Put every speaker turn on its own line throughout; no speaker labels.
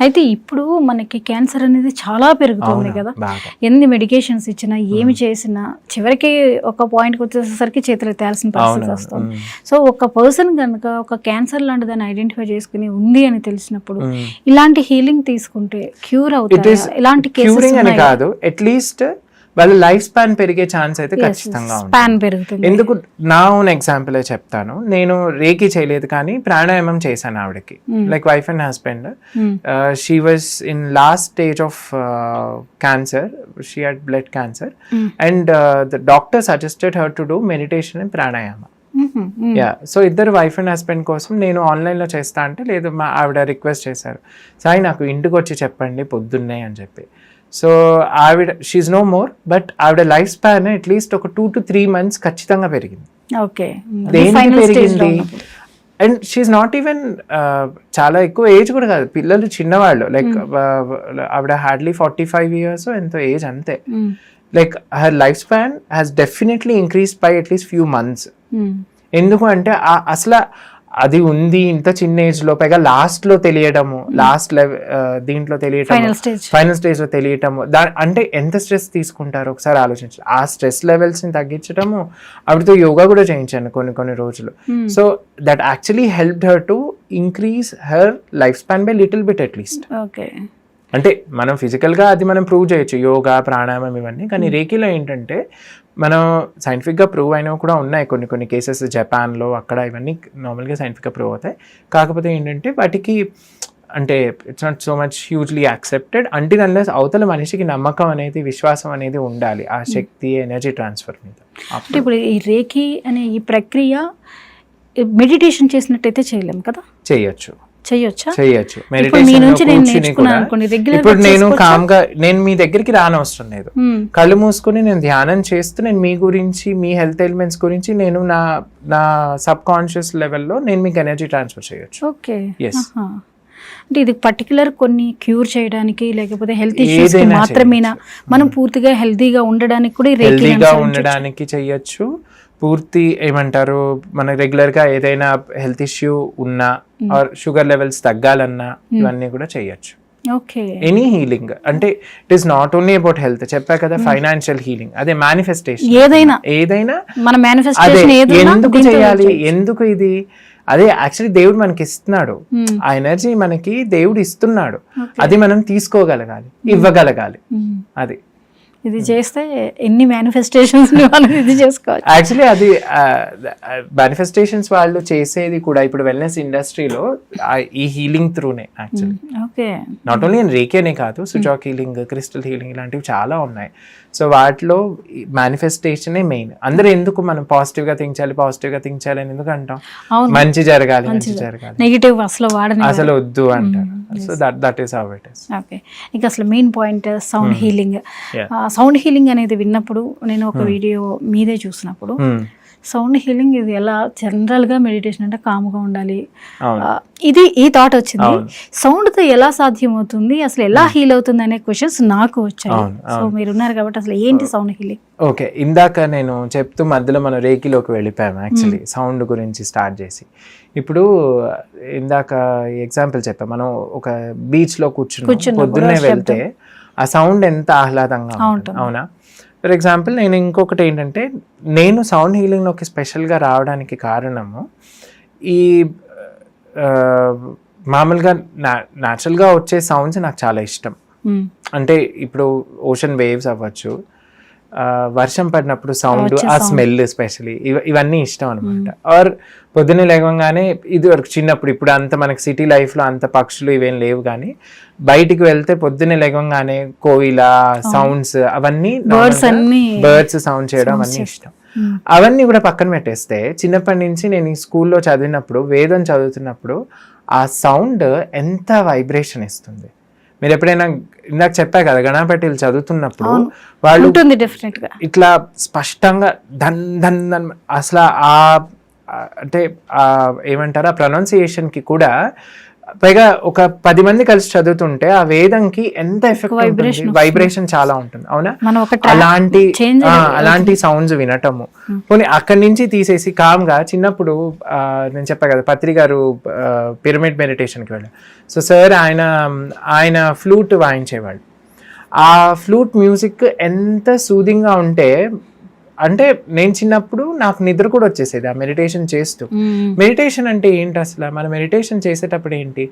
అయితే ఇప్పుడు మనకి క్యాన్సర్ అనేది చాలా పెరుగుతుంది కదా, ఎన్ని మెడికేషన్స్ ఇచ్చినా ఏమి చేసినా చివరికి ఒక పాయింట్కి వచ్చేసరికి చేతులు ఎత్తాల్సిన పరిస్థితి వస్తుంది. సో ఒక పర్సన్ కనుక ఒక క్యాన్సర్ లాంటి దాన్ని ఐడెంటిఫై చేసుకుని ఉంది అని తెలిసినప్పుడు ఇలాంటి హీలింగ్ తీసుకుంటే క్యూర్ అవుతుంది. ఇలాంటి కేసెస్
కాదు, అట్లీస్ట్ వాళ్ళ లైఫ్ స్పాన్ పెరిగే ఛాన్స్ అయితే ఖచ్చితంగా
పెరుగుతుంది.
ఎందుకు నా ఓన్ ఎగ్జాంపుల్ చెప్తాను. నేను రేకి చేయలేదు కానీ ప్రాణాయామం చేశాను ఆవిడకి, like wife and husband. She was in last stage of cancer, she had blood cancer and the doctor suggested her to do meditation and pranayama. So ఇద్దరు వైఫ్ అండ్ హస్బెండ్ కోసం నేను ఆన్లైన్లో చేస్తా అంటే లేదు, మా ఆవిడ రిక్వెస్ట్ చేశారు, సాయి నాకు ఇంటికి వచ్చి చెప్పండి పొద్దున్నే అని చెప్పి. సో ఆవిడ షీఈ్ నో మోర్, బట్ ఆవిడ లైఫ్ స్పాన్ అట్లీస్ట్ ఒక 2 to 3 months ఖచ్చితంగా పెరిగింది. దేనికి పెరిగింది? అండ్ షీఈ్ నాట్ ఈవెన్ చాలా ఎక్కువ ఏజ్ కూడా కాదు, పిల్లలు చిన్నవాళ్ళు, లైక్ ఆవిడ హార్డ్లీ 45 years ఎంతో ఏజ్ అంతే. Like her life span has definitely increased by at least few months. ఎందుకు అంటే అసలు అది ఉంది ఇంత చిన్న ఏజ్ లో, పైగా లాస్ట్ లో తెలియటము, లాస్ట్ దీంట్లో తెలియటం, ఫైనల్ స్టేజ్ లో తెలియటము, అంటే ఎంత స్ట్రెస్ తీసుకుంటారో ఒకసారి ఆలోచించాలి. ఆ స్ట్రెస్ లెవెల్స్ ని తగ్గించడము, ఆవిడతో యోగా కూడా చేయించాను కొన్ని రోజులు. So that actually helped her to increase her life span by little bit at least. అంటే మనం ఫిజికల్ గా అది మనం ప్రూవ్ చేయొచ్చు, యోగా ప్రాణాయామం ఇవన్నీ. కానీ రేకీలో ఏంటంటే మనం సైంటిఫిక్గా ప్రూవ్ అయినవి కూడా ఉన్నాయి కొన్ని కేసెస్, జపాన్లో అక్కడ ఇవన్నీ నార్మల్గా సైంటిఫిక్గా ప్రూవ్ అవుతాయి. కాకపోతే ఏంటంటే వాటికి అంటే it's not so much hugely accepted until unless అవతల మనిషికి నమ్మకం అనేది, విశ్వాసం అనేది ఉండాలి ఆ శక్తి, ఎనర్జీ ట్రాన్స్ఫర్ మీద.
అంటే ఇప్పుడు ఈ రేకీ అనే ఈ ప్రక్రియ మెడిటేషన్ చేసినట్టయితే చేయలేము కదా?
చేయొచ్చు.
ఇప్పుడు
నేను కామ్గా నేను మీ దగ్గరికి రానవసరం లేదు, కళ్ళు మూసుకుని నేను ధ్యానం చేస్తూ నేను మీ గురించి, మీ హెల్త్ ఎలిమెంట్స్ గురించి నేను నా సబ్ కాన్షియస్ లెవెల్లో నేను మీకు ఎనర్జీ ట్రాన్స్ఫర్ చేయొచ్చు.
అంటే ఇది పర్టికులర్ కొన్ని క్యూర్ చేయడానికి లేకపోతే హెల్త్ ఇష్యూస్ మాత్రమేనా, మనం పూర్తిగా హెల్తీగా ఉండడానికి కూడా
హెల్తీగా ఉండడానికి చెయ్యొచ్చు. పూర్తి ఏమంటారు, మన రెగ్యులర్ గా ఏదైనా హెల్త్ ఇష్యూ ఉన్నా ఆర్ షుగర్ లెవెల్స్ తగ్గాలన్నా ఇవన్నీ కూడా చేయొచ్చు. ఎనీ హీలింగ్ అంటే it is not only about health. చెప్పా కదా, ఫైనాన్షియల్ హీలింగ్, అదే మేనిఫెస్టేషన్, ఏదైనా ఎందుకు చేయాలి, ఎందుకు ఇది, అదే యాక్చువల్లీ దేవుడు మనకి ఇస్తున్నాడు, ఆ ఎనర్జీ మనకి దేవుడు ఇస్తున్నాడు, అది మనం తీసుకోగలగాలి, ఇవ్వగలగాలి. అది
ఇది చేస్తే ఎన్ని మేనిఫెస్టేషన్స్ ఇది చేసుకోవచ్చు.
యాక్చువల్లీ అది మేనిఫెస్టేషన్స్ వాళ్ళు చేసేది కూడా ఇప్పుడు వెల్నెస్ ఇండస్ట్రీలో ఈ హీలింగ్ త్రూనే. యాక్చువల్లీ నాట్ ఓన్లీ రేకేనే కాదు, సుజాక్ హీలింగ్, క్రిస్టల్ హీలింగ్ ఇలాంటివి చాలా ఉన్నాయి. సో వాటిలో మేనిఫెస్టేషనే మెయిన్. అందరూ ఎందుకు మనం పాజిటివ్ గా థింక్ చేయాలి అని ఎందుకు అంటాం, మంచి జరగాలి,
నెగటివ్
అసలు వద్దు అంటారు. So that is how it is.
Okay, ఇక అసలు main point sound healing. Sound healing అనేది విన్నప్పుడు నేను ఒక వీడియో మీదే చూసినప్పుడు సౌండ్ హీలింగ్ ఇది ఎలా జనరల్ గా మెడిటేషన్ అంటే కామ్గా ఉండాలి, ఇది ఈ థాట్ వచ్చింది. సౌండ్ తో ఎలా సాధ్యం అవుతుంది, అసలు ఎలా హీల్ అవుతుంది అనే క్వశ్చన్స్ నాకు వచ్చాయి. సో మీరు ఉన్నారు కాబట్టి అసలు ఏంటి సౌండ్ హీలింగ్?
ఓకే, ఇందాక నేను చెప్తూ మధ్యలో మనం రేకిలోకి వెళ్ళిపోయాము యాక్చువల్లీ సౌండ్ గురించి స్టార్ట్ చేసి. ఇప్పుడు ఇందాక ఎగ్జాంపుల్ చెప్పాం, మనం ఒక బీచ్ లో కూర్చుని పొద్దున్నే వెళ్తే ఆ సౌండ్ ఎంత ఆహ్లాదంగా ఉంటుంది, అవునా? ఫర్ ఎగ్జాంపుల్ నేను ఇంకొకటి ఏంటంటే, నేను సౌండ్ హీలింగ్లోకి స్పెషల్గా రావడానికి కారణము ఈ మామూలుగా న్యాచురల్గా వచ్చే సౌండ్స్ నాకు చాలా ఇష్టం. అంటే ఇప్పుడు ఓషన్ వేవ్స్ అవ్వచ్చు, వర్షం పడినప్పుడు సౌండ్, ఆ స్మెల్ ఎస్పెషలీ ఇవన్నీ ఇష్టం అనమాట. ఆర్ పొద్దున్నే లేవగానే, ఇది వరకు చిన్నప్పుడు, ఇప్పుడు అంత మనకి సిటీ లైఫ్లో అంత పక్షులు ఇవేం లేవు, కానీ బయటికి వెళ్తే పొద్దున్నే లేవగానే కోయిల సౌండ్స్, అవన్నీ బర్డ్స్ సౌండ్ చేయడం అవన్నీ ఇష్టం. అవన్నీ కూడా పక్కన పెట్టేస్తే, చిన్నప్పటి నుంచి నేను ఈ స్కూల్లో చదివినప్పుడు, వేదం చదువుతున్నప్పుడు ఆ సౌండ్ ఎంత వైబ్రేషన్ ఇస్తుంది. మీరు ఎప్పుడైనా, ఇందాక చెప్పా కదా, గణపతిలు చదువుతున్నప్పుడు వాళ్ళు ఇట్లా స్పష్టంగా ధన్ ధన్ ధన్, అసలు ఆ అంటే ఏమంటారు, ఆ ప్రొనౌన్సియేషన్ కి కూడా పైగా ఒక 10 మంది కలిసి చదువుతుంటే ఆ వేదంకి ఎంత ఎఫెక్ట్ వైబ్రేషన్ చాలా ఉంటుంది, అవునా? అలాంటి సౌండ్స్ వినటము. పోనీ అక్కడి నుంచి తీసేసి కామ్గా చిన్నప్పుడు నేను చెప్పా కదా పత్రి గారు పిరమిడ్ మెడిటేషన్కి వెళ్ళారు. సో సార్ ఆయన ఫ్లూట్ వాయించేవాళ్ళు. ఆ ఫ్లూట్ మ్యూజిక్ ఎంత సూదింగ్గా ఉంటే, అంటే నేను చిన్నప్పుడు నాకు నిద్ర కూడా వచ్చేసేది ఆ మెడిటేషన్ చేస్తూ. మెడిటేషన్ అంటే ఏంటి అసలు? మన మెడిటేషన్ చేసేటప్పుడు ఏంటి,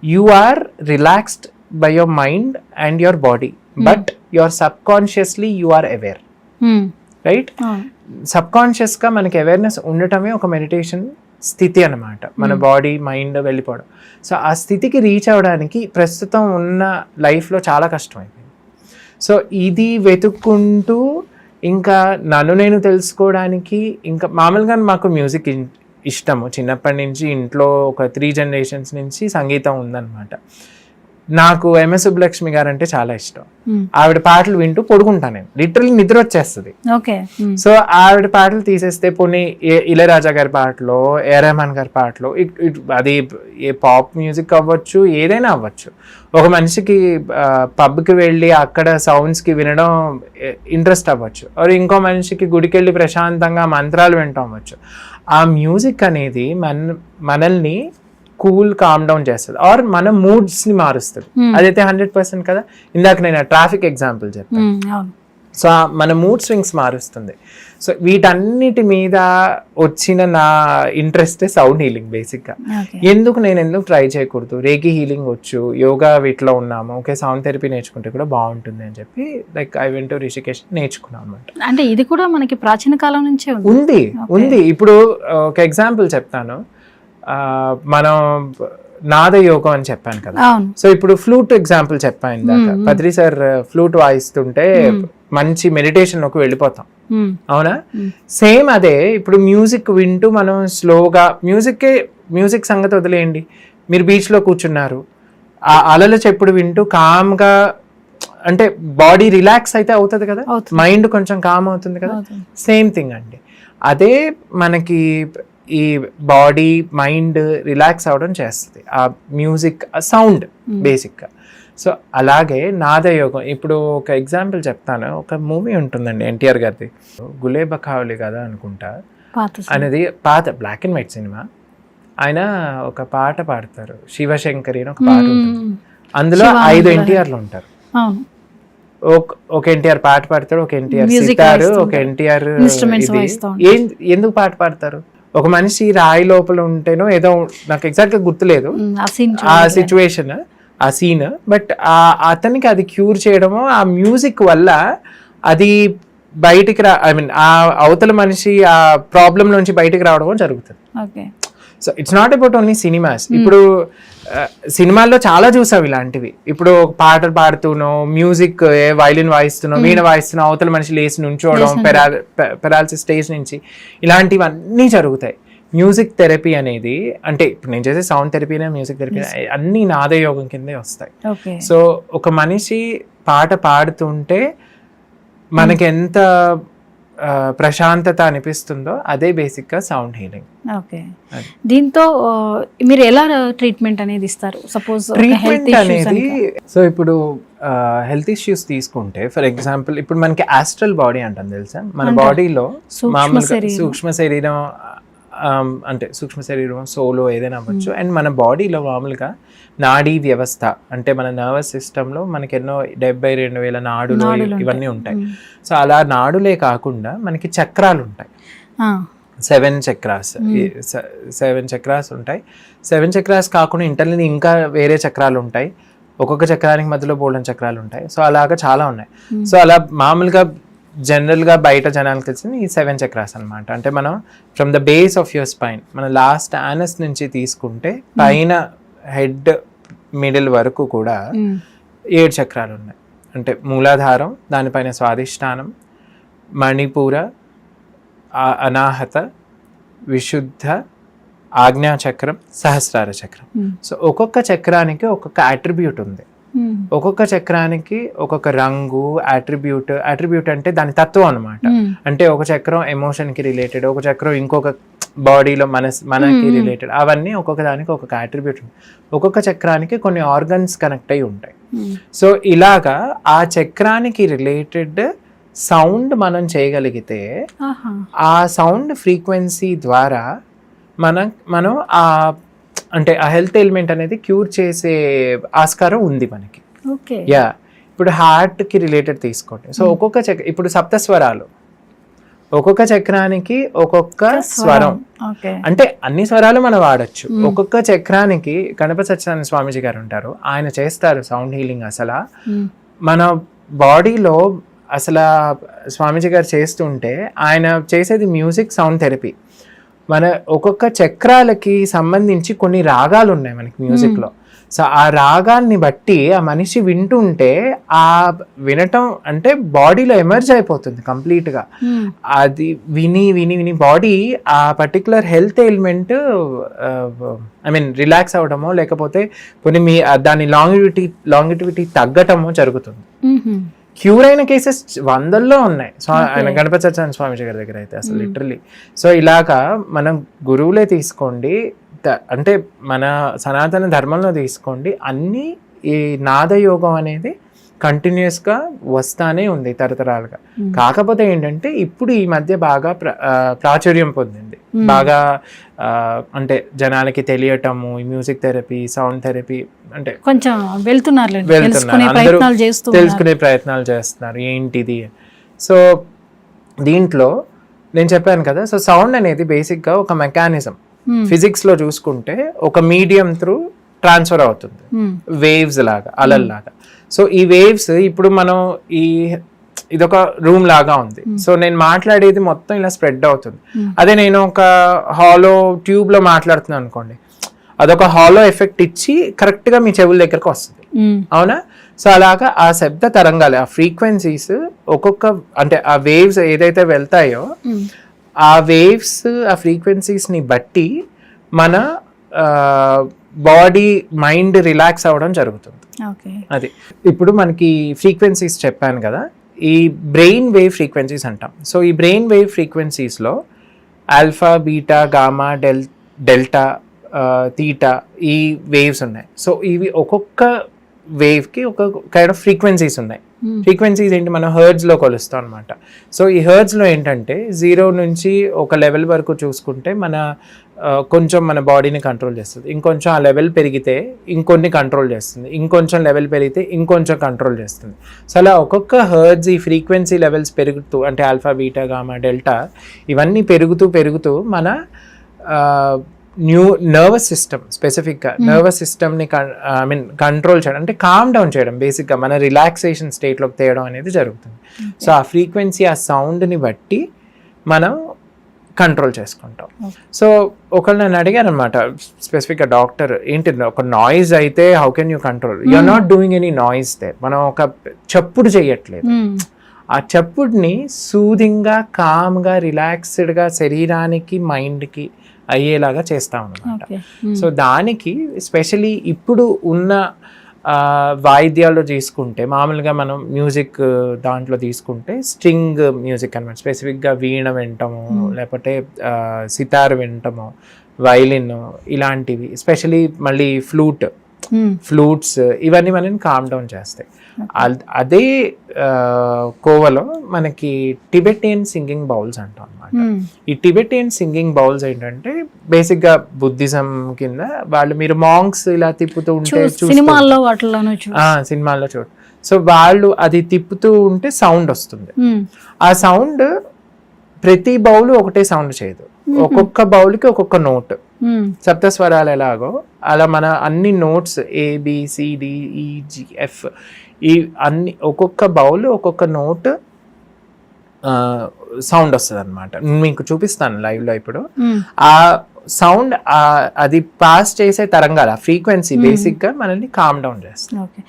you are relaxed by your mind and your body, but your subconsciously you are aware, right? Subconscious గా మనకి అవేర్నెస్ ఉండటమే ఒక మెడిటేషన్ స్థితి అన్నమాట, మన బాడీ మైండ్ వెళ్ళిపోవడం. సో ఆ స్థితికి రీచ్ అవ్వడానికి ప్రస్తుతం ఉన్న లైఫ్లో చాలా కష్టమైంది. సో ఇది వెతుక్కుంటూ ఇంకా నన్ను నేను తెలుసుకోవడానికి, ఇంకా మామూలుగా మాకు మ్యూజిక్ ఇష్టము చిన్నప్పటి నుంచి, ఇంట్లో ఒక 3 generations నుంచి సంగీతం ఉందన్నమాట. నాకు ఎంఎస్ సుబ్బలక్ష్మి గారు అంటే చాలా ఇష్టం. ఆవిడ పాటలు వింటూ పడుకుంటాను నేను, లిటరల్లీ నిద్ర వచ్చేస్తుంది. సో ఆవిడ పాటలు తీసేస్తే పోనీ ఇళయరాజా గారి పాటలో, ఏ రెహమాన్ గారి పాటలో, అది ఏ పాప్ మ్యూజిక్ అవ్వచ్చు, ఏదైనా అవ్వచ్చు. ఒక మనిషికి పబ్కి వెళ్ళి అక్కడ సౌండ్స్కి వినడం ఇంట్రెస్ట్ అవ్వచ్చు, ఇంకో మనిషికి గుడికి వెళ్ళి ప్రశాంతంగా మంత్రాలు వినటం అవ్వచ్చు. ఆ మ్యూజిక్ అనేది మనల్ని కూల్ కామ్ డౌన్ చేస్తుంది, ఆర్ మన మూడ్స్ ని మారుస్తుంది. అదైతే 100% కదా. ఇందాక నేను ట్రాఫిక్ ఎగ్జాంపుల్ చెప్పాను. సో మన మూడ్ స్వింగ్స్ మారుస్తుంది. సో వీటన్నిటి మీద వచ్చిన నా ఇంట్రెస్ట్ సౌండ్ హీలింగ్ బేసిక్గా. ఎందుకు ట్రై చేయకూడదు? రేకి హీలింగ్ వచ్చు, యోగా వీటిలో ఉన్నాము, ఓకే సౌండ్ థెరపీ నేర్చుకుంటే కూడా బాగుంటుంది అని చెప్పి like I went to Rishikesh, నేర్చుకున్నాను అనమాట.
అంటే ఇది కూడా మనకి ప్రాచీన కాలం నుంచే
ఉంది. ఇప్పుడు ఒక ఎగ్జాంపుల్ చెప్తాను. మనం నాద యోగం అని చెప్పాను కదా. సో ఇప్పుడు ఫ్లూట్ ఎగ్జాంపుల్ చెప్పాను ఇందాక. పత్రి సార్ ఫ్లూట్ వాయిస్తుంటే మంచి మెడిటేషన్ లోకి వెళ్ళిపోతాం, అవునా? సేమ్ అదే ఇప్పుడు మ్యూజిక్ వింటూ మనం స్లోగా, మ్యూజిక్ సంగతి వదిలేయండి, మీరు బీచ్ లో కూర్చున్నారు, ఆ అలల చెప్పుడు వింటూ కామ్గా, అంటే బాడీ రిలాక్స్ అయితే అవుతుంది కదా, మైండ్ కొంచెం కామ్ అవుతుంది కదా. సేమ్ థింగ్ అండి, అదే మనకి ఈ బాడీ మైండ్ రిలాక్స్ అవ్వడం చేస్తుంది ఆ మ్యూజిక్, ఆ సౌండ్ బేసిక్గా. సో అలాగే నాదయోగం. ఇప్పుడు ఒక ఎగ్జాంపుల్ చెప్తాను. ఒక మూవీ ఉంటుందండి ఎన్టీఆర్ గారిది, గులే బఖావలి కదా అనుకుంటా అనేది, పాత బ్లాక్ అండ్ వైట్ సినిమా. ఆయన ఒక పాట పాడతారు, శివశంకరి అని ఒక పాట ఉంటుంది. అందులో 5 ఎన్టీఆర్లు ఉంటారు. ఒక ఎన్టీఆర్ పాట పాడతాడు, ఒక ఎన్టీఆర్ సితారు, ఒక ఎన్టీఆర్. ఎందుకు పాట పాడతారు? ఒక మనిషి రాయి లోపల ఉంటేనో ఏదో, నాకు ఎగ్జాక్ట్ గా గుర్తులేదు ఆ సిచ్యువేషన్, ఆ సీన్, బట్ అతనికి అది క్యూర్ చేయడము ఆ మ్యూజిక్ వల్ల అది బయటికి ఆ అవతల మనిషి ఆ ప్రాబ్లం నుంచి బయటికి రావడం జరుగుతుంది. So it's not about only cinemas. ఇప్పుడు సినిమాల్లో చాలా చూసావు ఇలాంటివి. ఇప్పుడు పాటలు పాడుతూనో, మ్యూజిక్ వైలిన్ వాయిస్తున్నావు, వీణ వాయిస్తున్నావు, అవతల మనిషి లేచి నుంచోవడం, పెరాలసిస్ స్టేజ్ నుంచి, ఇలాంటివన్నీ జరుగుతాయి. మ్యూజిక్ థెరపీ అనేది, అంటే ఇప్పుడు నేను చేసే సౌండ్ థెరపీనే, మ్యూజిక్ థెరపీ అన్ని నాదయోగం కిందే వస్తాయి. సో ఒక మనిషి పాట పాడుతుంటే మనకి ఎంత ప్రశాంతత అనిపిస్తుందో అదే బేసిక్ గా సౌండ్ హీలింగ్.
ఓకే, దీంతో మీరు ఎలా ట్రీట్మెంట్ అనేది ఇస్తారు? సపోజ్
ట్రీట్మెంట్ అనేది, సో ఇప్పుడు హెల్త్ ఇష్యూస్ తీసుకుంటే, ఫర్ ఎగ్జాంపుల్ ఇప్పుడు మనకి ఆస్ట్రల్ బాడీ అంటాం తెలుసా, మన బాడీలో మామూలుగా సూక్ష్మ శరీరం, అంటే సూక్ష్మ శరీరం, సోలో ఏదైనా అవ్వచ్చు. అండ్ మన బాడీలో మామూలుగా నాడీ వ్యవస్థ, అంటే మన నర్వస్ సిస్టంలో మనకి ఎన్నో 72,000 నాడులు ఇవన్నీ ఉంటాయి. సో అలా నాడులే కాకుండా మనకి చక్రాలు ఉంటాయి, 7 చక్రాస్. 7 చక్రాస్ ఉంటాయి. 7 చక్రాస్ కాకుండా ఇంటర్నల్ ఇంకా వేరే చక్రాలు ఉంటాయి. ఒక్కొక్క చక్రానికి మధ్యలో బోల్డెన్ చక్రాలు ఉంటాయి. సో అలాగా చాలా ఉన్నాయి. సో అలా మామూలుగా జనరల్గా బయట జనాలకు తెలిసింది ఈ 7 చక్రాస్ అనమాట. అంటే మనం from the base of your spine, మన లాస్ట్ యానస్ నుంచి తీసుకుంటే పైన హెడ్ మిడిల్ వరకు కూడా 7 చక్రాలు ఉన్నాయి. అంటే మూలాధారం, దానిపైన స్వాధిష్టానం, మణిపూర, అనాహత, విశుద్ధ, ఆజ్ఞాచక్రం, సహస్రార చక్రం. సో ఒక్కొక్క చక్రానికి ఒక్కొక్క అట్రిబ్యూట్ ఉంది. ఒక్కొక్క చక్రానికి ఒక్కొక్క రంగు, అట్రిబ్యూట్ అంటే దాని తత్వం అనమాట. అంటే ఒక చక్రం ఎమోషన్ కి రిలేటెడ్, ఒక చక్రం ఇంకొక బాడీలో మనకి రిలేటెడ్ అవన్నీ ఒక్కొక్క దానికి ఒక్కొక్క అట్రిబ్యూట్ ఉంది. ఒక్కొక్క చక్రానికి కొన్ని ఆర్గన్స్ కనెక్ట్ అయి ఉంటాయి. సో ఇలాగా ఆ చక్రానికి రిలేటెడ్ సౌండ్ మనం చేయగలిగితే ఆ సౌండ్ ఫ్రీక్వెన్సీ ద్వారా మనం ఆ అంటే ఆ హెల్త్ ఎలిమెంట్ అనేది క్యూర్ చేసే ఆస్కారం ఉంది మనకి. యా, ఇప్పుడు హార్ట్కి రిలేటెడ్ తీసుకోండి. సో ఒక్కొక్క చక్ర ఇప్పుడు సప్తస్వరాలు, ఒక్కొక్క చక్రానికి ఒక్కొక్క స్వరం, అంటే అన్ని స్వరాలు మనం వాడచ్చు. ఒక్కొక్క చక్రానికి గణపతి సత్యనారాయణ స్వామీజీ గారు ఉంటారు, ఆయన చేస్తారు సౌండ్ హీలింగ్. అసలు మన బాడీలో అసలు స్వామీజీ గారు చేస్తుంటే ఆయన చేసేది మ్యూజిక్ సౌండ్ థెరపీ. మన ఒక్కొక్క చక్రాలకి సంబంధించి కొన్ని రాగాలు ఉన్నాయి మనకి మ్యూజిక్లో. సో ఆ రాగాల్ని బట్టి ఆ మనిషి వింటుంటే ఆ వినటం అంటే బాడీలో ఎమర్జ్ అయిపోతుంది కంప్లీట్గా. అది విని విని విని బాడీ ఆ పర్టికులర్ హెల్త్ ఎలిమెంట్ రిలాక్స్ అవ్వడమో లేకపోతే కొన్ని దాని లాంగిటివిటీ తగ్గటమో జరుగుతుంది. క్యూర్ అయిన కేసెస్ వందల్లో ఉన్నాయి. సో ఆయన గణపతి సత్యనారాయణ స్వామీజీ గారి దగ్గర అయితే అసలు లిటరలీ. సో ఇలాగా మనం గురువులే తీసుకోండి, అంటే మన సనాతన ధర్మంలో తీసుకోండి, అన్నీ ఈ నాదయోగం అనేది కంటిన్యూస్గా వస్తానే ఉంది తరతరాలుగా. కాకపోతే ఏంటంటే ఇప్పుడు ఈ మధ్య బాగా ప్రాచుర్యం పొందింది, బాగా అంటే జనాలకి తెలియటము ఈ మ్యూజిక్ థెరపీ, సౌండ్ థెరపీ అంటే కొంచెం వెళ్తున్నారు, తెలుసుకునే ప్రయత్నాలు చేస్తున్నారు ఏంటిది. సో దీంట్లో నేను చెప్పాను కదా, సో సౌండ్ అనేది బేసిక్గా ఒక మెకానిజం. ఫిజిక్స్ లో చూసుకుంటే ఒక మీడియం త్రూ ట్రాన్స్ఫర్ అవుతుంది, వేవ్స్ లాగా, అలల్లాగా. సో ఈ వేవ్స్ ఇప్పుడు మనం ఇదొక రూమ్ లాగా ఉంది. సో నేను మాట్లాడేది మొత్తం ఇలా స్ప్రెడ్ అవుతుంది. అదే నేను ఒక హాలో ట్యూబ్ లో మాట్లాడుతున్నాను అనుకోండి, అదొక హాలో ఎఫెక్ట్ ఇచ్చి కరెక్ట్ గా మీ చెవుల దగ్గరకు వస్తుంది, అవునా? సో అలాగా ఆ శబ్ద తరంగాలు, ఆ ఫ్రీక్వెన్సీస్ ఒక్కొక్క అంటే ఆ వేవ్స్ ఏదైతే వెళ్తాయో ఆ వేవ్స్, ఆ ఫ్రీక్వెన్సీస్ని బట్టి మన బాడీ మైండ్ రిలాక్స్ అవ్వడం జరుగుతుంది. అది ఇప్పుడు మనకి ఫ్రీక్వెన్సీస్ చెప్పాను కదా, ఈ బ్రెయిన్ వేవ్ ఫ్రీక్వెన్సీస్ అంటాం. సో ఈ బ్రెయిన్ వేవ్ ఫ్రీక్వెన్సీస్లో alpha, beta, gamma, delta, theta ఈ వేవ్స్ ఉన్నాయి. సో ఇవి ఒక్కొక్క వేవ్కి ఒక కైండ్ ఆఫ్ ఫ్రీక్వెన్సీస్ ఉన్నాయి. ఫ్రీక్వెన్సీస్ ఏంటి, మనం హెర్ట్జ్లో కొలుస్తాం అనమాట. సో ఈ హెర్ట్జ్లో ఏంటంటే 0 నుంచి ఒక లెవెల్ వరకు చూసుకుంటే మన కొంచెం మన బాడీని కంట్రోల్ చేస్తుంది, ఇంకొంచెం ఆ లెవెల్ పెరిగితే ఇంకొన్ని కంట్రోల్ చేస్తుంది, ఇంకొంచెం లెవెల్ పెరిగితే ఇంకొంచెం కంట్రోల్ చేస్తుంది. సో అలా ఒక్కొక్క హెర్ట్జ్ ఈ ఫ్రీక్వెన్సీ లెవెల్స్ పెరుగుతూ, అంటే ఆల్ఫా, బీటా, గామా, డెల్టా ఇవన్నీ పెరుగుతూ మన నర్వస్ సిస్టమ్, స్పెసిఫిక్గా నర్వస్ సిస్టమ్ని కంట్రోల్ చేయడం, అంటే కామ్ డౌన్ చేయడం, బేసిక్గా మన రిలాక్సేషన్ స్టేట్లోకి తేయడం అనేది జరుగుతుంది. సో ఆ ఫ్రీక్వెన్సీ, ఆ సౌండ్ని బట్టి మనం కంట్రోల్ చేసుకుంటాం. సో ఒకళ్ళు నన్ను అడిగారు అనమాట, స్పెసిఫిక్గా డాక్టర్, ఏంటి ఒక నాయిస్ అయితే how can you control? You're not doing any noise there. మనం ఒక చప్పుడు చేయట్లేదు, ఆ చప్పుడుని సూదింగ్గా, కామ్గా, రిలాక్స్డ్గా శరీరానికి, మైండ్కి అయ్యేలాగా చేస్తాం అన్నమాట. సో దానికి స్పెషలీ ఇప్పుడు ఉన్న వాయిద్యాల్లో తీసుకుంటే, మామూలుగా మనం మ్యూజిక్ దాంట్లో తీసుకుంటే స్ట్రింగ్ మ్యూజిక్ అనమాట, స్పెసిఫిక్గా వీణ వింటము, లేకపోతే సితార్ వింటము, వైలిన్ ఇలాంటివి, స్పెషలీ మళ్ళీ ఫ్లూట్స్ ఇవన్నీ మనని కామ్ డౌన్ చేస్తాయి. అదే కోవలో మనకి టిబెటియన్ సింగింగ్ బౌల్స్ అంటాం అనమాట. ఈ టిబెటియన్ సింగింగ్ బౌల్స్ ఏంటంటే బేసిక్గా బుద్ధిజం కింద వాళ్ళు, మీరు మాంగ్స్ ఇలా తిప్పుతూ ఉంటే సినిమాల్లో చూడు, సో వాళ్ళు అది తిప్పుతూ ఉంటే సౌండ్ వస్తుంది. ఆ సౌండ్ ప్రతి బౌల్ ఒకటే సౌండ్ చేయదు, ఒక్కొక్క బౌల్కి ఒక్కొక్క నోట్. సప్తస్వరాలు ఎలాగో అలా మన అన్ని నోట్స్ ABCDEGF ఈ అన్ని ఒక్కొక్క బౌల్ ఒక్కొక్క నోట్ సౌండ్ వస్తుంది అనమాట. మీకు చూపిస్తాను లైవ్లో ఇప్పుడు. ఆ సౌండ్ అది పాస్ చేసే తరంగాలు, ఆ ఫ్రీక్వెన్సీ బేసిక్గా మనల్ని కామ్ డౌన్ చేస్తుంది.